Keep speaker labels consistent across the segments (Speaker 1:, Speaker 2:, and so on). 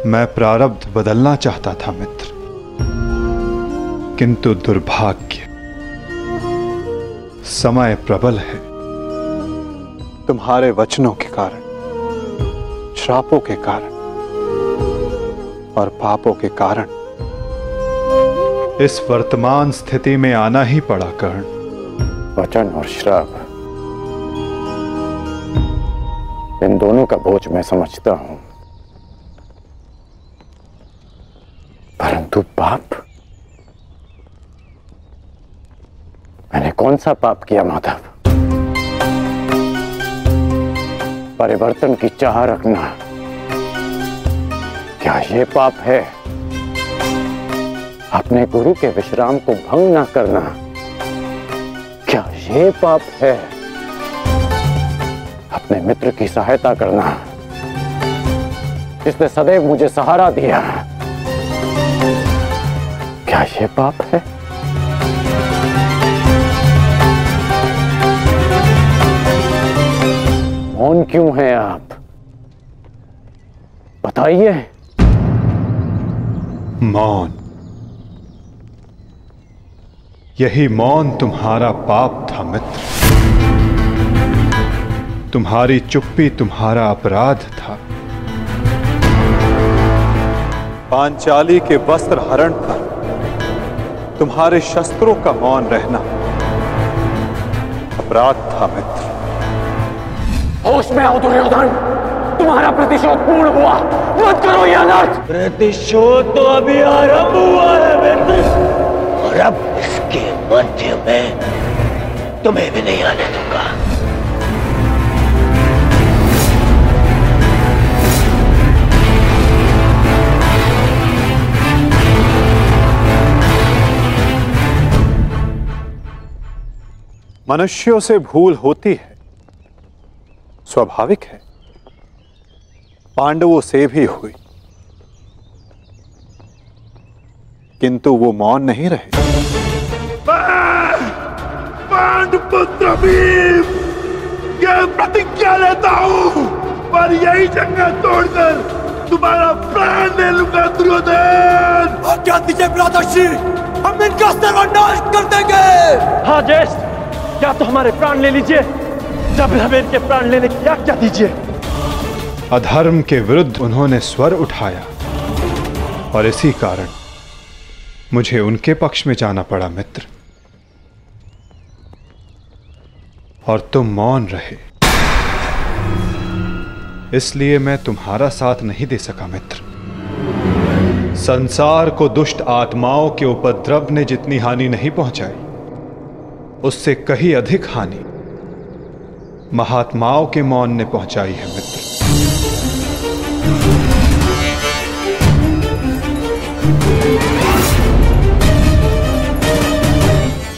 Speaker 1: मैं प्रारब्ध बदलना चाहता था मित्र, किंतु दुर्भाग्य, समय प्रबल है। तुम्हारे वचनों के कारण, श्रापों के कारण और पापों के कारण इस वर्तमान स्थिति में आना ही पड़ा कर्ण।
Speaker 2: वचन और श्राप, इन दोनों का बोझ मैं समझता हूं, परंतु पाप, मैंने कौन सा पाप किया माधव? परिवर्तन की चाह रखना, क्या ये पाप है? अपने गुरु के विश्राम को भंग ना करना, क्या ये पाप है? अपने मित्र की सहायता करना, जिसने सदैव मुझे सहारा दिया, क्या ये पाप है? मौन क्यों हैं आप? बताइए।
Speaker 1: मौन, यही मौन तुम्हारा पाप था मित्र। तुम्हारी चुप्पी तुम्हारा अपराध था। पांचाली के वस्त्र हरण पर तुम्हारे शस्त्रों का मौन रहना अपराध था मित्र।
Speaker 2: होश में आओ दुर्योधन, तुम्हारा प्रतिशोध पूर्ण हुआ, मत करो यह अनर्थ।
Speaker 3: प्रतिशोध तो अभी आरंभ हुआ है मित्र, और अब इसके मध्य में तुम्हें भी नहीं आने दूंगा।
Speaker 1: मनुष्यों से भूल होती है, स्वाभाविक है। पांडवों से भी हुई, किंतु वो मौन नहीं रहे।
Speaker 4: पांडुपुत्र भीम, यह प्रतिज्ञा लेता हूं, पर यही जंगल तोड़कर तुम्हारा प्राण ले लूंगा दुर्योधन।
Speaker 3: आज्ञा दीजिए भ्राताश्री, हम इनका सर्वनाश कर देंगे।
Speaker 5: हाँ ज्येष्ठ, क्या तो हमारे प्राण ले लीजिए, जब हमें इनके प्राण लेने की आज्ञा दीजिए।
Speaker 1: अधर्म के विरुद्ध उन्होंने स्वर उठाया और इसी कारण मुझे उनके पक्ष में जाना पड़ा मित्र, और तुम मौन रहे, इसलिए मैं तुम्हारा साथ नहीं दे सका मित्र। संसार को दुष्ट आत्माओं के उपद्रव ने जितनी हानि नहीं पहुंचाई, उससे कहीं अधिक हानि महात्माओं के मौन ने पहुंचाई है मित्र।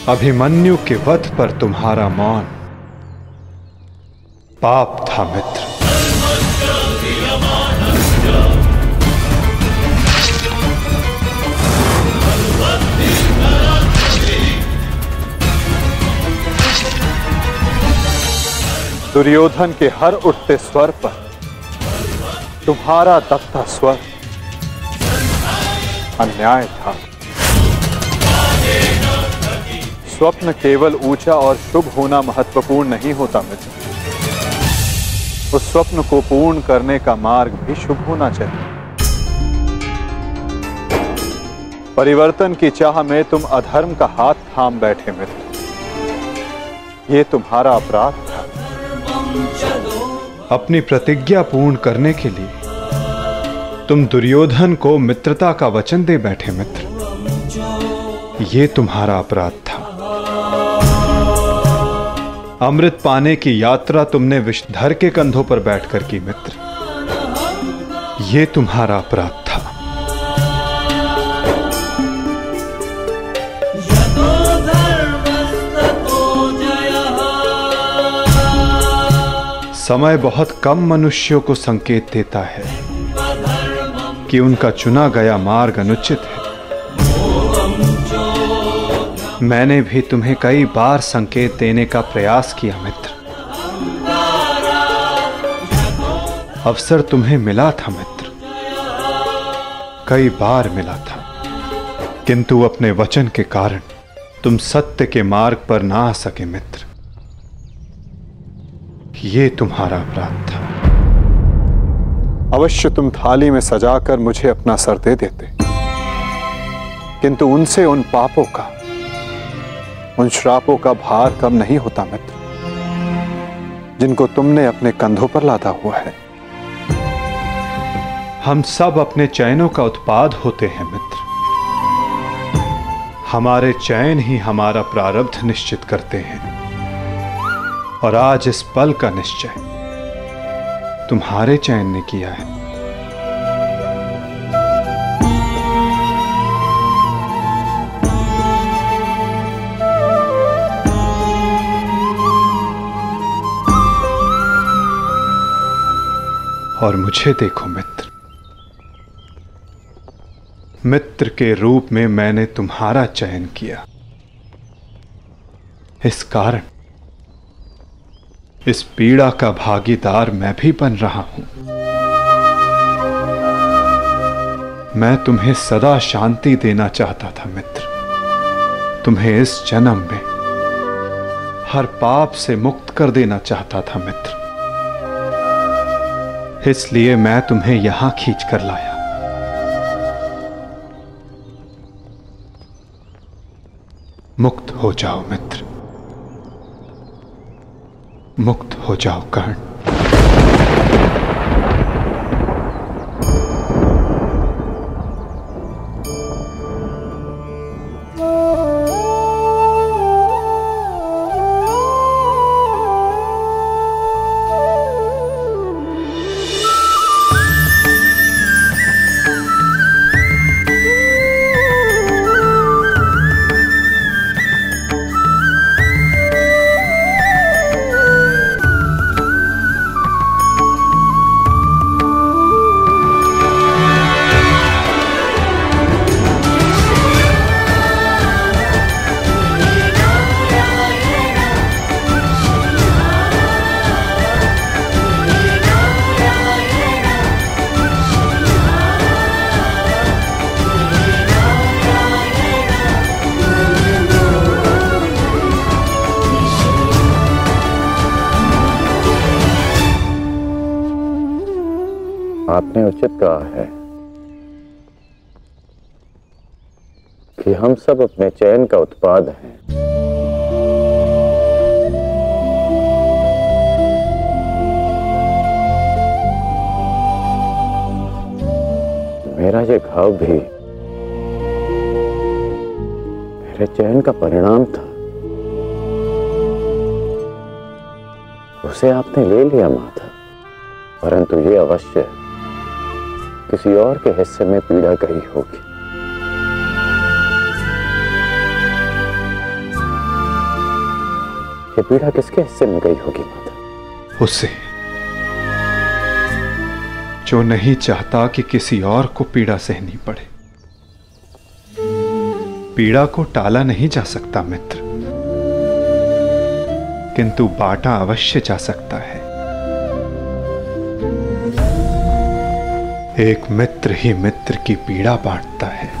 Speaker 1: अभिमन्यु के वध पर तुम्हारा मौन पाप था मित्र। दुर्योधन के हर उठते स्वर पर तुम्हारा दबता स्वर अन्याय था। स्वप्न केवल ऊंचा और शुभ होना महत्वपूर्ण नहीं होता मित्र, उस स्वप्न को पूर्ण करने का मार्ग भी शुभ होना चाहिए। परिवर्तन की चाह में तुम अधर्म का हाथ थाम बैठे मित्र, ये तुम्हारा अपराध था। अपनी प्रतिज्ञा पूर्ण करने के लिए तुम दुर्योधन को मित्रता का वचन दे बैठे मित्र, ये तुम्हारा अपराध था। अमृत पाने की यात्रा तुमने विषधर के कंधों पर बैठकर की मित्र, ये तुम्हारा अपराध था। समय बहुत कम मनुष्यों को संकेत देता है कि उनका चुना गया मार्ग अनुचित है। मैंने भी तुम्हें कई बार संकेत देने का प्रयास किया मित्र, अवसर तुम्हें मिला था मित्र, कई बार मिला था, किंतु अपने वचन के कारण तुम सत्य के मार्ग पर ना आ सके मित्र। ये तुम्हारा अपराध था। अवश्य तुम थाली में सजाकर मुझे अपना सर दे देते, किंतु उनसे उन पापों का, उन श्रापों का भार कम नहीं होता मित्र, जिनको तुमने अपने कंधों पर लादा हुआ है। हम सब अपने चैनों का उत्पाद होते हैं मित्र। हमारे चैन ही हमारा प्रारब्ध निश्चित करते हैं, और आज इस पल का निश्चय तुम्हारे चैन ने किया है। और मुझे देखो मित्र, मित्र के रूप में मैंने तुम्हारा चयन किया। इस कारण इस पीड़ा का भागीदार मैं भी बन रहा हूं। मैं तुम्हें सदा शांति देना चाहता था मित्र, तुम्हें इस जन्म में हर पाप से मुक्त कर देना चाहता था मित्र। इसलिए मैं तुम्हें यहां खींच कर लाया। मुक्त हो जाओ मित्र, मुक्त हो जाओ कर्ण।
Speaker 6: आपने उचित कहा है कि हम सब अपने चयन का उत्पाद हैं। मेरा ये घाव भी मेरे चयन का परिणाम था। उसे आपने ले लिया माता, परंतु ये अवश्य किसी और के हिस्से में पीड़ा गई होगी। ये पीड़ा किसके हिस्से में गई होगी माता?
Speaker 1: उसे जो नहीं चाहता कि किसी और को पीड़ा सहनी पड़े। पीड़ा को टाला नहीं जा सकता मित्र, किंतु बांटा अवश्य जा सकता है। एक मित्र ही मित्र की पीड़ा बांटता है।